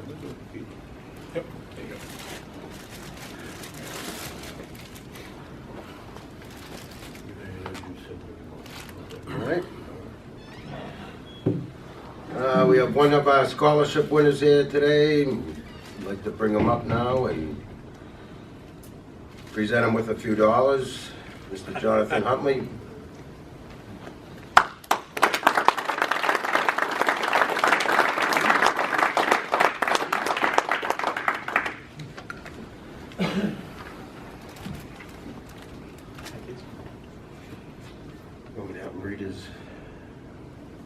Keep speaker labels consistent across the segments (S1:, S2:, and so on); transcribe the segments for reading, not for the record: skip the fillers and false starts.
S1: Yep, there you go.
S2: All right. We have one of our scholarship winners here today. I'd like to bring him up now and present him with a few dollars. Mr. Jonathan Huntley. Want me to have him read his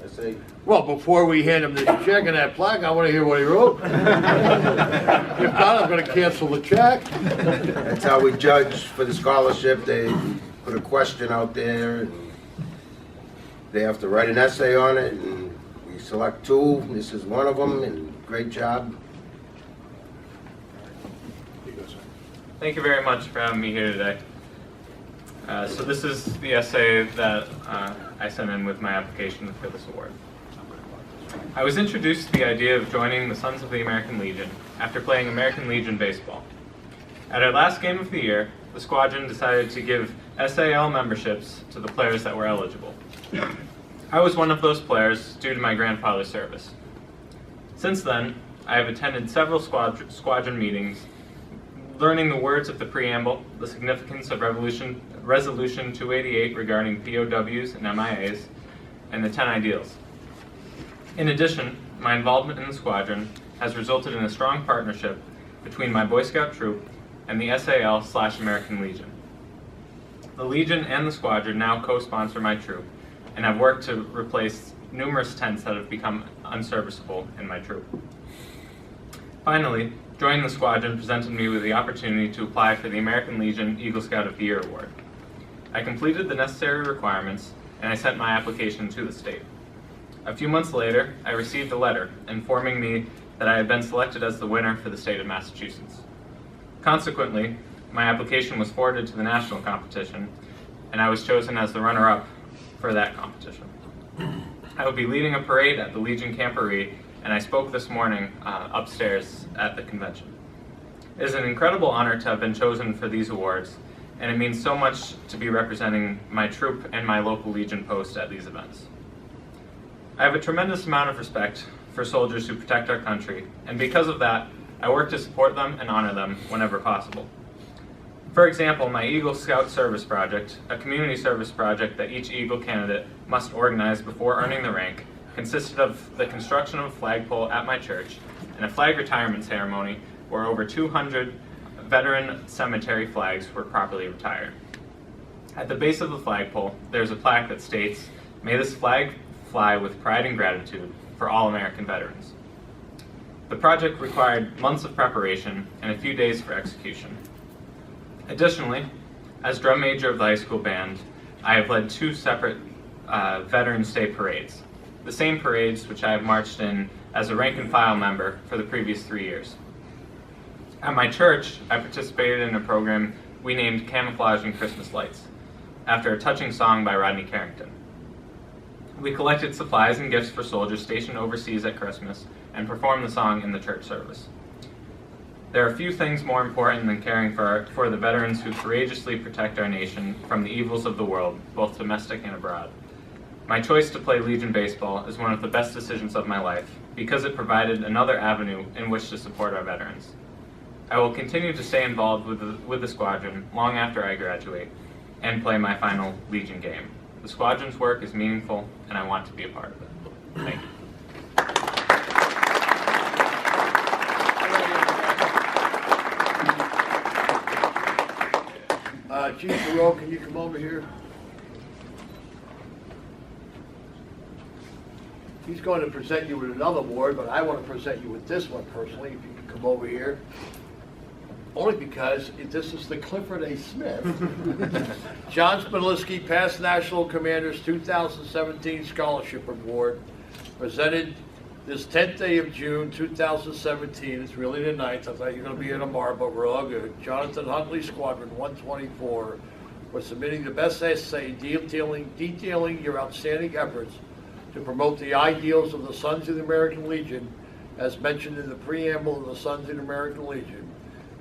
S2: essay?
S3: Well, before we hand him this check and that plaque, I want to hear what he wrote. If not, I'm going to cancel the check.
S2: That's how we judge for the scholarship. They put a question out there, and they have to write an essay on it, and we select two. This is one of them, and great job.
S1: Here you go, sir.
S4: Thank you very much for having me here today. So this is the essay that I sent in with my application for this award. I was introduced to the idea of joining the Sons of the American Legion after playing American Legion baseball. At our last game of the year, the Squadron decided to give SAL memberships to the players that were eligible. I was one of those players due to my grandfather's service. Since then, I have attended several Squadron meetings, learning the words of the preamble, the significance of Resolution 288 regarding POWs and MIAs, and the 10 ideals. In addition, my involvement in the Squadron has resulted in a strong partnership between my Boy Scout troop and the SAL/American Legion. The Legion and the Squadron now co-sponsor my troop and have worked to replace numerous tents that have become unserviceable in my troop. Finally, joining the Squadron presented me with the opportunity to apply for the American Legion Eagle Scout of the Year award. I completed the necessary requirements and I sent my application to the state. A few months later, I received a letter informing me that I had been selected as the winner for the state of Massachusetts. Consequently, my application was forwarded to the national competition, and I was chosen as the runner-up for that competition. I will be leading a parade at the Legion Camporee, and I spoke this morning upstairs at the convention. It is an incredible honor to have been chosen for these awards, and it means so much to be representing my troop and my local Legion post at these events. I have a tremendous amount of respect for soldiers who protect our country, and because of that, I work to support them and honor them whenever possible. For example, my Eagle Scout Service Project, a community service project that each Eagle candidate must organize before earning the rank, consisted of the construction of a flagpole at my church and a flag retirement ceremony where over 200 veteran cemetery flags were properly retired. At the base of the flagpole, there's a plaque that states, "May this flag fly with pride and gratitude for all American veterans." The project required months of preparation and a few days for execution. Additionally, as drum major of the high school band, I have led two separate Veterans Day parades, the same parades which I have marched in as a rank and file member for the previous 3 years. At my church, I participated in a program we named Camouflage and Christmas Lights, after a touching song by Rodney Carrington. We collected supplies and gifts for soldiers stationed overseas at Christmas and performed the song in the church service. There are few things more important than caring for the veterans who courageously protect our nation from the evils of the world, both domestic and abroad. My choice to play Legion baseball is one of the best decisions of my life because it provided another avenue in which to support our veterans. I will continue to stay involved with the Squadron long after I graduate and play my final Legion game. The Squadron's work is meaningful, and I want to be a part of it. Thank you.
S3: Chief Thoreau, can you come over here? He's going to present you with another award, but I want to present you with this one personally, if you can come over here. Only because this is the Clifford A. Smith John Spinelski Past National Commanders 2017 Scholarship Award, presented this 10th day of June 2017. It's really the 9th. I thought you were going to be here tomorrow, but we're all good. Jonathan Huntley, Squadron 124, for submitting the best essay detailing your outstanding efforts to promote the ideals of the Sons of the American Legion As mentioned in the preamble of the Sons of the American Legion,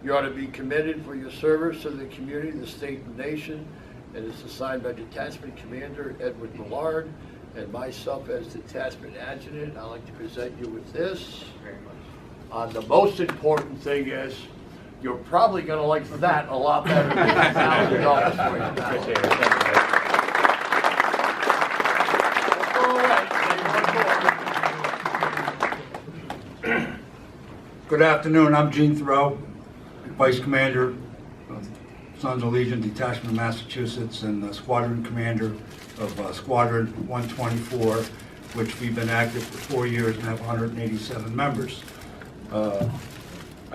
S3: you are to be committed for your service to the community, the state, and nation, and is assigned by Detachment Commander Edward Millard and myself as Detachment Adjutant. I'd like to present you with this.
S4: Very much.
S3: The most important thing is you're probably going to like that a lot better than $1,000 for you.
S4: Appreciate it. Thank you.
S5: Good afternoon, I'm Gene Thoreau, Vice Commander of Sons of Legion Detachment of Massachusetts and Squadron Commander of Squadron 124, which we've been active for 4 years and have 187 members. I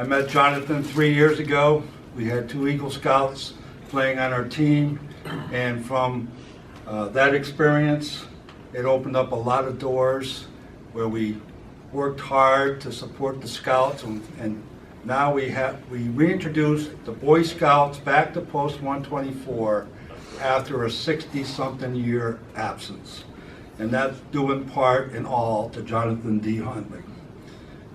S5: met Jonathan 3 years ago. We had 2 Eagle Scouts playing on our team, and from that experience, it opened up a lot of doors where we worked hard to support the Scouts, and now we reintroduced the Boy Scouts back to Post 124 after a 60-something year absence. And that's due in part and all to Jonathan D. Huntley.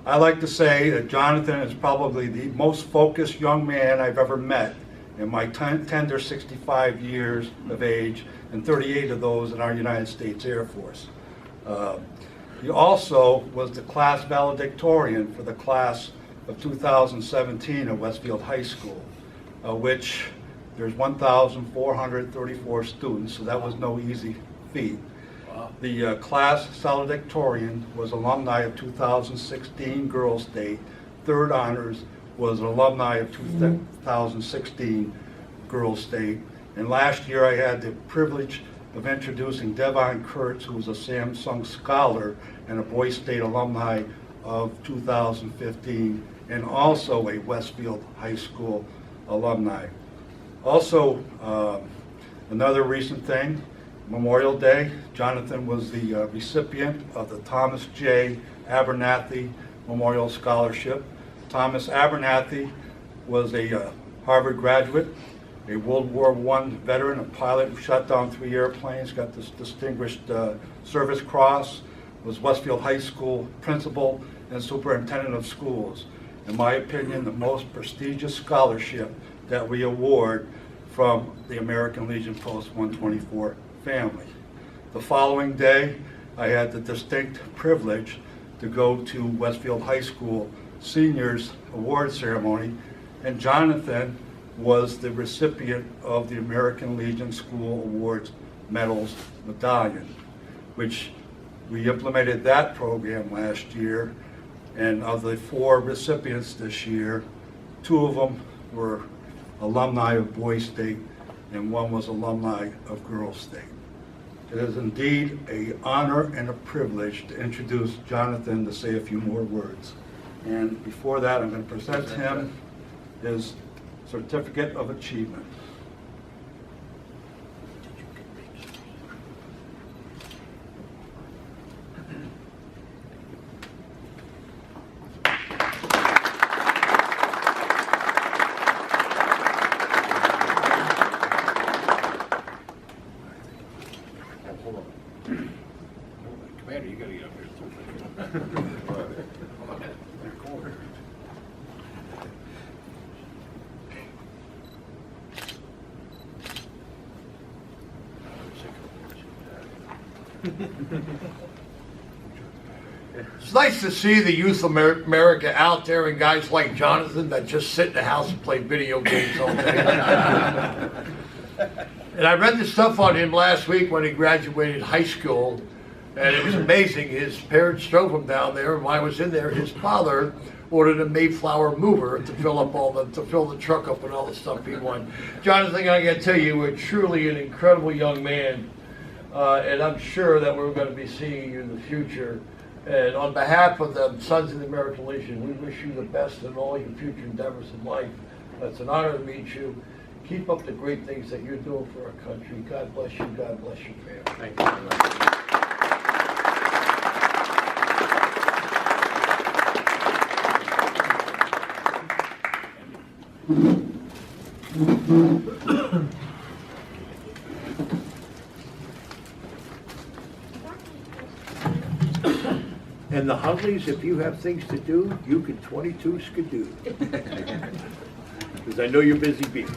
S5: I like to say that Jonathan is probably the most focused young man I've ever met in my tender 65 years of age, and 38 of those in our United States Air Force. He also was the class valedictorian for the class of 2017 at Westfield High School, which there's 1,434 students, so that was no easy feat.
S3: Wow.
S5: The class valedictorian was alumni of 2016 Girls State. Third honors was alumni of 2016 Girls State. And last year I had the privilege of introducing Devon Kurtz, who was a Samsung Scholar and a Boy State alumni of 2015, and also a Westfield High School alumni. Also, another recent thing, Memorial Day, Jonathan was the recipient of the Thomas J. Abernathy Memorial Scholarship. Thomas Abernathy was a Harvard graduate, a World War I veteran, a pilot who shot down 3 airplanes, got this Distinguished Service Cross, was Westfield High School principal and superintendent of schools. In my opinion, the most prestigious scholarship that we award from the American Legion Post 124 family. The following day, I had the distinct privilege to go to Westfield High School Seniors Award Ceremony, and Jonathan was the recipient of the American Legion School Awards Medals Medallion, which we implemented that program last year, and of the 4 recipients this year, 2 of them were alumni of Boy State and 1 was alumni of Girls State. It is indeed an honor and a privilege to introduce Jonathan to say a few more words. And before that, I'm going to present him his Certificate of Achievement.
S1: Commander, you gotta get up here too.
S3: It's nice to see the youth of America out there and guys like Jonathan that just sit in the house and play video games all day. And I read the stuff on him last week when he graduated high school, and it was amazing. His parents drove him down there, and when I was in there, his father ordered a Mayflower mover to fill the truck up with all the stuff he wanted. Jonathan, I gotta tell you, you're truly an incredible young man, and I'm sure that we're going to be seeing you in the future. And on behalf of the Sons of the American Legion, we wish you the best in all your future endeavors in life. It's an honor to meet you. Keep up the great things that you're doing for our country. God bless you. God bless your family.
S4: Thank you very much.
S3: And the Huntleys, if you have things to do, you can 22 skidoo. Because I know you're busy people.